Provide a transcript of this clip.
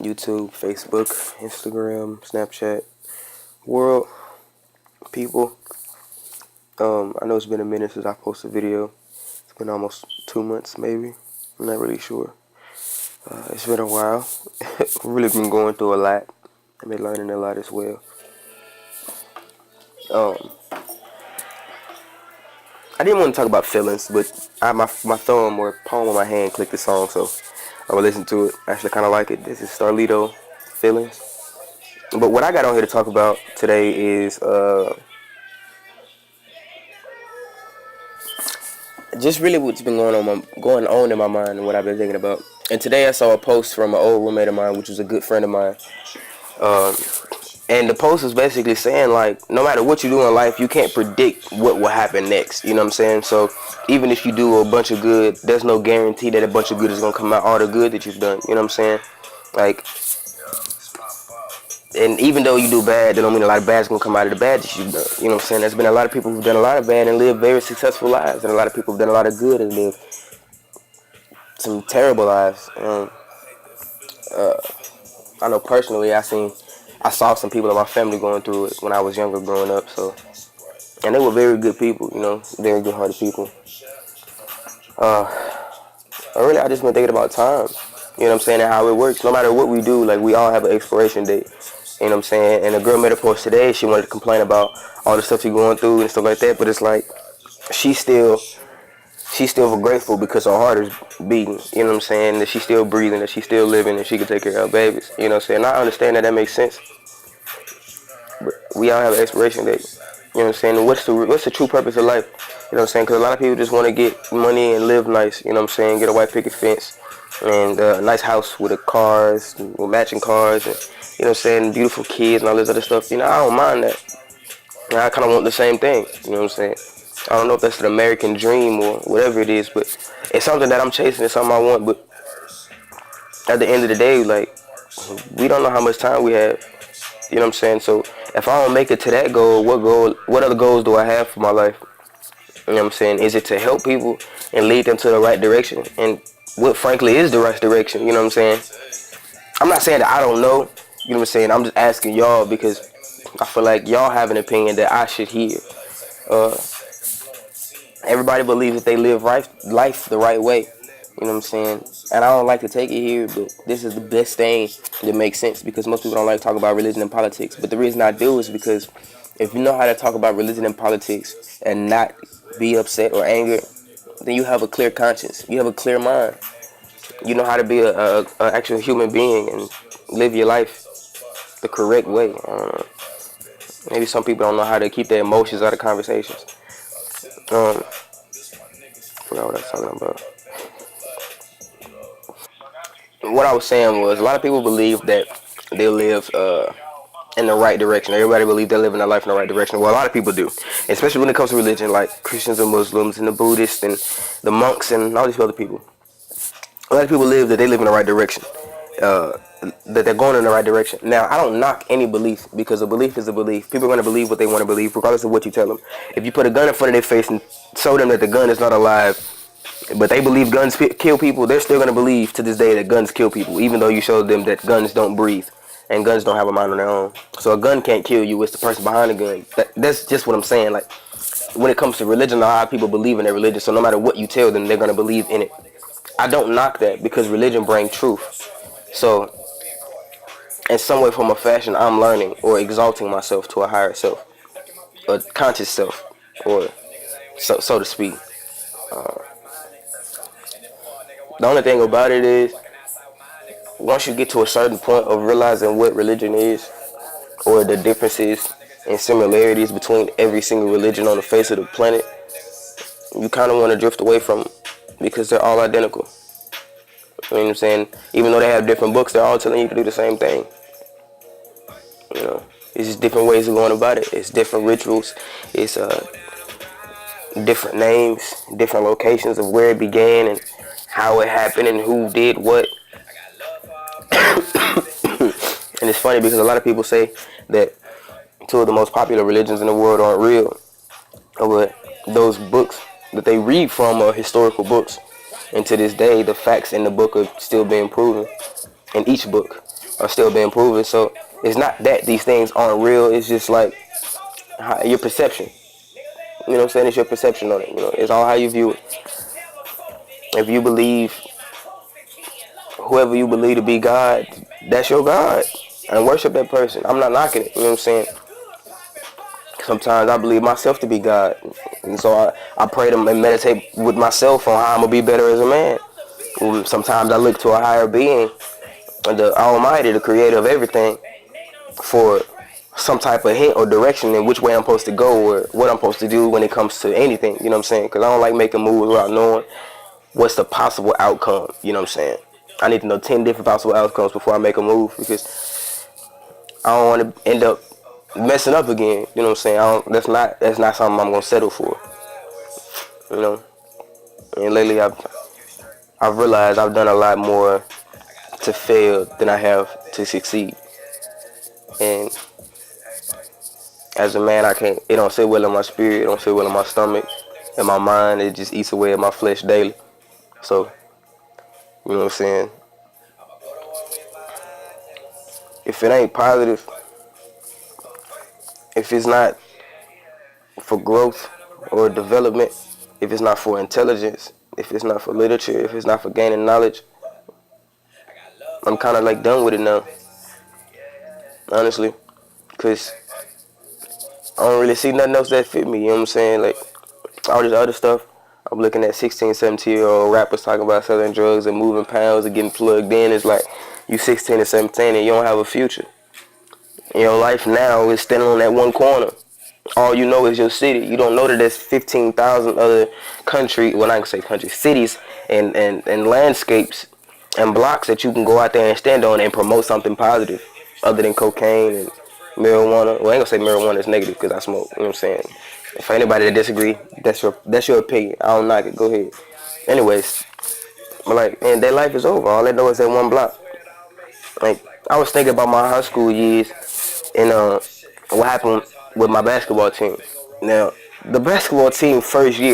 YouTube, Facebook, Instagram, Snapchat, world, people. I know it's been a minute since I posted a video. It's been almost 2 months, maybe. I'm not really sure. It's been a while. I've really been going through a lot. I've been learning a lot as well. Um, I didn't want to talk about feelings, but my thumb or palm of my hand clicked the song, so I will listen to it. I actually kind of like it. This is Starlito, Feelings. But what I got on here to talk about today is just really what's been going on in my mind and what I've been thinking about. And today I saw a post from an old roommate of mine, which was a good friend of mine. And the post was basically saying, like, no matter what you do in life, you can't predict what will happen next. You know what I'm saying? So even if you do a bunch of good, there's no guarantee that a bunch of good is going to come out, all the good that you've done. You know what I'm saying? Like, and even though you do bad, that don't mean a lot of bad is going to come out of the bad that you've done. You know what I'm saying? There's been a lot of people who've done a lot of bad and lived very successful lives. And a lot of people have done a lot of good and lived some terrible lives. I know personally, I saw some people in my family going through it when I was younger, growing up. So, and they were very good people, you know, very good-hearted people. Really, I just been thinking about time, you know what I'm saying, and how it works. No matter what we do, like, we all have an expiration date, you know what I'm saying. And a girl made a post today. She wanted to complain about all the stuff she's going through and stuff like that. But it's like she's still grateful because her heart is beating, you know what I'm saying, that she's still breathing, that she's still living, and she can take care of her babies, you know what I'm saying. I understand that makes sense, but we all have an expiration date, you know what I'm saying. And what's the true purpose of life, you know what I'm saying, because a lot of people just want to get money and live nice, you know what I'm saying, get a white picket fence and a nice house with cars, with matching cars, and, you know what I'm saying, beautiful kids and all this other stuff. You know, I don't mind that. I kind of want the same thing, you know what I'm saying. I don't know if that's an American dream or whatever it is, but it's something that I'm chasing. It's something I want. But at the end of the day, like, we don't know how much time we have. You know what I'm saying? So if I don't make it to that goal, what other goals do I have for my life? You know what I'm saying? Is it to help people and lead them to the right direction? And what, frankly, is the right direction? You know what I'm saying? I'm not saying that I don't know. You know what I'm saying? I'm just asking y'all because I feel like y'all have an opinion that I should hear. Everybody believes that they live life the right way. You know what I'm saying? And I don't like to take it here, but this is the best thing that makes sense because most people don't like to talk about religion and politics. But the reason I do is because if you know how to talk about religion and politics and not be upset or angry, then you have a clear conscience. You have a clear mind. You know how to be a actual human being and live your life the correct way. I don't know. Maybe some people don't know how to keep their emotions out of conversations. I forgot what I was talking about. What I was saying was a lot of people believe that they live in the right direction. Everybody believes they're living their life in the right direction. Well, a lot of people do, especially when it comes to religion, like Christians and Muslims and the Buddhists and the monks and all these other people. A lot of people live that they live in the right direction, that they're going in the right direction. Now, I don't knock any belief because a belief is a belief. People are going to believe what they want to believe, regardless of what you tell them. If you put a gun in front of their face and show them that the gun is not alive, but they believe guns kill people, they're still going to believe to this day that guns kill people, even though you showed them that guns don't breathe and guns don't have a mind on their own. So a gun can't kill you. It's the person behind the gun. That's just what I'm saying. Like, when it comes to religion, a lot of people believe in their religion, so no matter what you tell them, they're going to believe in it. I don't knock that because religion brings truth. So, in some way, form, or fashion, I'm learning or exalting myself to a higher self, a conscious self, or so to speak. The only thing about it is, once you get to a certain point of realizing what religion is, or the differences and similarities between every single religion on the face of the planet, you kind of want to drift away from them because they're all identical. You know what I'm saying? Even though they have different books, they're all telling you to do the same thing. You know, it's just different ways of going about it. It's different rituals. It's different names, different locations of where it began and how it happened and who did what. And it's funny because a lot of people say that two of the most popular religions in the world aren't real, but those books that they read from are historical books. And to this day, the facts in the book are still being proven in each book. are still being proven. So it's not that these things aren't real. It's just like your perception. You know what I'm saying? It's your perception on it. You know, it's all how you view it. If you believe whoever you believe to be God, that's your God, and worship that person. I'm not knocking it. You know what I'm saying? Sometimes I believe myself to be God, and so I pray to and meditate with myself on how I'm gonna be better as a man. Sometimes I look to a higher being, the Almighty, the Creator of everything, for some type of hint or direction in which way I'm supposed to go or what I'm supposed to do when it comes to anything. You know what I'm saying? Because I don't like making moves without knowing what's the possible outcome. You know what I'm saying? I need to know 10 different possible outcomes before I make a move, because I don't want to end up messing up again. You know what I'm saying? That's not something I'm gonna settle for. You know. And lately I've realized I've done a lot more to fail than I have to succeed. And as a man, I can't. It don't sit well in my spirit. It don't sit well in my stomach, in my mind. It just eats away at my flesh daily. So you know what I'm saying? If it ain't positive, if it's not for growth or development, if it's not for intelligence, if it's not for literature, if it's not for gaining knowledge, I'm kind of like done with it now, honestly, because I don't really see nothing else that fit me. You know what I'm saying? Like all this other stuff, I'm looking at 16, 17-year-old rappers talking about selling drugs and moving pounds and getting plugged in. It's like you 16 and 17 and you don't have a future. And your life now is standing on that one corner. All you know is your city. You don't know that there's 15,000 other well, I can say country, cities and landscapes and blocks that you can go out there and stand on and promote something positive other than cocaine and marijuana. Well, I ain't gonna say marijuana is negative because I smoke. You know what I'm saying? For anybody that disagree, that's your opinion. I don't like it. Go ahead. Anyways, but like, and their life is over. All they know is that one block. Like, I was thinking about my high school years and what happened with my basketball team. Now, the basketball team first year,